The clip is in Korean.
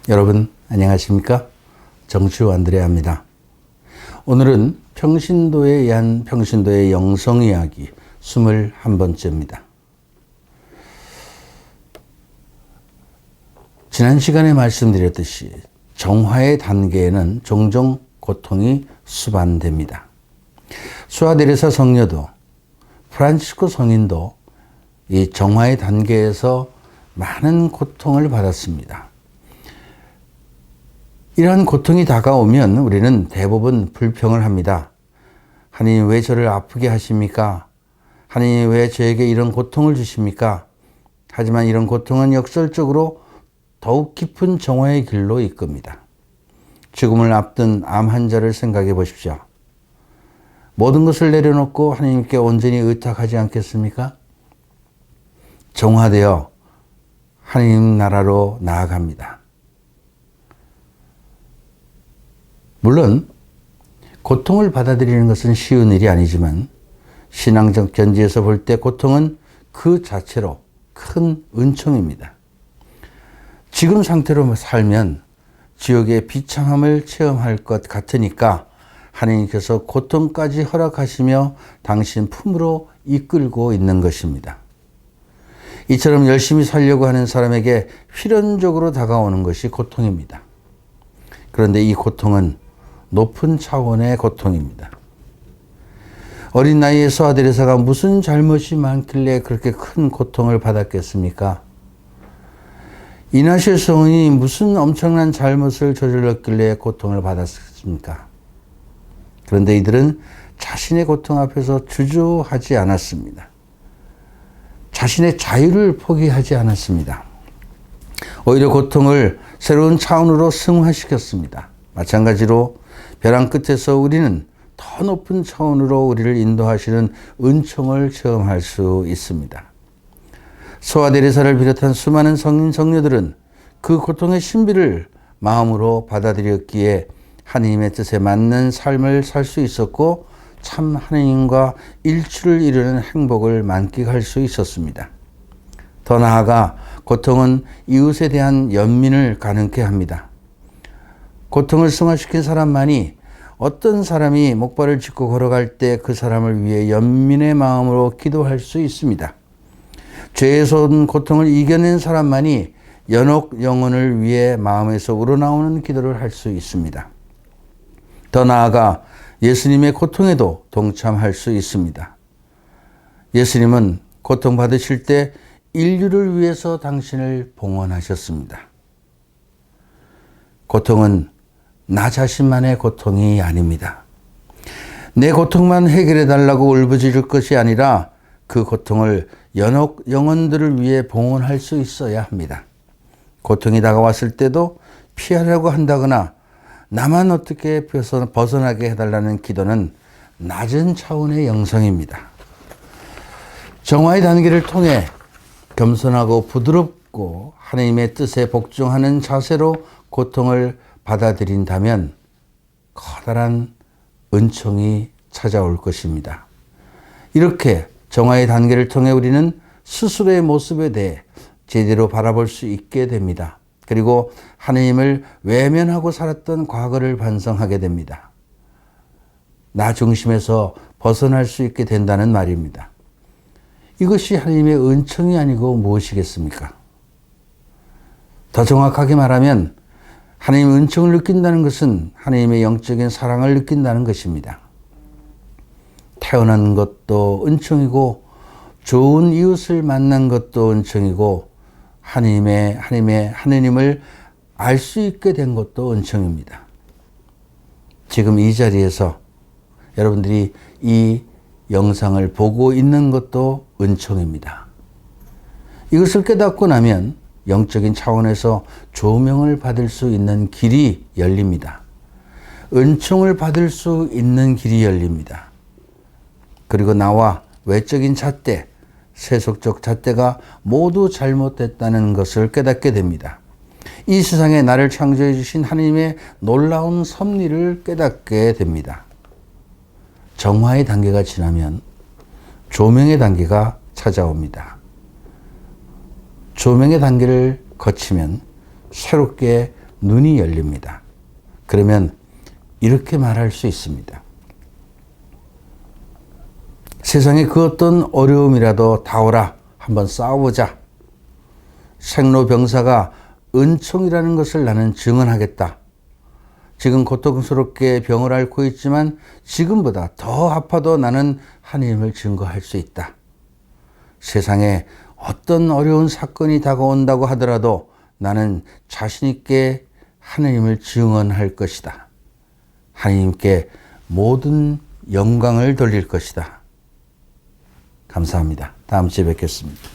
여러분 안녕하십니까? 정치우 안드레아입니다. 오늘은 평신도에 의한 평신도의 영성이야기 21번째입니다. 지난 시간에 말씀드렸듯이 정화의 단계에는 종종 고통이 수반됩니다. 수아데레사 성녀도 프란치스코 성인도 이 정화의 단계에서 많은 고통을 받았습니다. 이러한 고통이 다가오면 우리는 대부분 불평을 합니다. 하나님 왜 저를 아프게 하십니까? 하나님 왜 저에게 이런 고통을 주십니까? 하지만 이런 고통은 역설적으로 더욱 깊은 정화의 길로 이끕니다. 죽음을 앞둔 암 환자를 생각해 보십시오. 모든 것을 내려놓고 하나님께 온전히 의탁하지 않겠습니까? 정화되어 하나님 나라로 나아갑니다. 물론 고통을 받아들이는 것은 쉬운 일이 아니지만 신앙적 견지에서 볼 때 고통은 그 자체로 큰 은총입니다. 지금 상태로 살면 지옥의 비참함을 체험할 것 같으니까 하나님께서 고통까지 허락하시며 당신 품으로 이끌고 있는 것입니다. 이처럼 열심히 살려고 하는 사람에게 필연적으로 다가오는 것이 고통입니다. 그런데 이 고통은 높은 차원의 고통입니다. 어린 나이에 수아데레사가 무슨 잘못이 많길래 그렇게 큰 고통을 받았겠습니까? 이나시에 성인이 무슨 엄청난 잘못을 저질렀길래 고통을 받았습니까? 그런데 이들은 자신의 고통 앞에서 주저하지 않았습니다. 자신의 자유를 포기하지 않았습니다. 오히려 고통을 새로운 차원으로 승화시켰습니다. 마찬가지로 벼랑 끝에서 우리는 더 높은 차원으로 우리를 인도하시는 은총을 체험할 수 있습니다. 수아데레사를 비롯한 수많은 성인 성녀들은 그 고통의 신비를 마음으로 받아들였기에 하나님의 뜻에 맞는 삶을 살 수 있었고 참 하나님과 일치를 이루는 행복을 만끽할 수 있었습니다. 더 나아가 고통은 이웃에 대한 연민을 가능케 합니다. 고통을 승화시킨 사람만이 어떤 사람이 목발을 짚고 걸어갈 때 그 사람을 위해 연민의 마음으로 기도할 수 있습니다. 죄에서 온 고통을 이겨낸 사람만이 연옥 영혼을 위해 마음에서 우러나오는 기도를 할 수 있습니다. 더 나아가 예수님의 고통에도 동참할 수 있습니다. 예수님은 고통받으실 때 인류를 위해서 당신을 봉헌하셨습니다. 고통은 나 자신만의 고통이 아닙니다. 내 고통만 해결해 달라고 울부짖을 것이 아니라 그 고통을 연옥 영혼들을 위해 봉헌할 수 있어야 합니다. 고통이 다가왔을 때도 피하려고 한다거나 나만 어떻게 벗어나게 해달라는 기도는 낮은 차원의 영성입니다. 정화의 단계를 통해 겸손하고 부드럽고 하나님의 뜻에 복종하는 자세로 고통을 받아들인다면 커다란 은총이 찾아올 것입니다. 이렇게 정화의 단계를 통해 우리는 스스로의 모습에 대해 제대로 바라볼 수 있게 됩니다. 그리고 하나님을 외면하고 살았던 과거를 반성하게 됩니다. 나 중심에서 벗어날 수 있게 된다는 말입니다. 이것이 하나님의 은총이 아니고 무엇이겠습니까? 더 정확하게 말하면 하나님의 은총을 느낀다는 것은 하나님의 영적인 사랑을 느낀다는 것입니다. 태어난 것도 은총이고 좋은 이웃을 만난 것도 은총이고 하나님을 알 수 있게 된 것도 은총입니다. 지금 이 자리에서 여러분들이 이 영상을 보고 있는 것도 은총입니다. 이것을 깨닫고 나면 영적인 차원에서 조명을 받을 수 있는 길이 열립니다. 은총을 받을 수 있는 길이 열립니다. 그리고 나와 외적인 잣대, 세속적 잣대가 모두 잘못됐다는 것을 깨닫게 됩니다. 이 세상에 나를 창조해 주신 하나님의 놀라운 섭리를 깨닫게 됩니다. 정화의 단계가 지나면 조명의 단계가 찾아옵니다. 조명의 단계를 거치면 새롭게 눈이 열립니다. 그러면 이렇게 말할 수 있습니다. 세상에 그 어떤 어려움이라도 다오라. 한번 싸워보자. 생로병사가 은총이라는 것을 나는 증언하겠다. 지금 고통스럽게 병을 앓고 있지만 지금보다 더 아파도 나는 하나님을 증거할 수 있다. 세상에 어떤 어려운 사건이 다가온다고 하더라도 나는 자신 있게 하나님을 증언할 것이다. 하나님께 모든 영광을 돌릴 것이다. 감사합니다. 다음 주에 뵙겠습니다.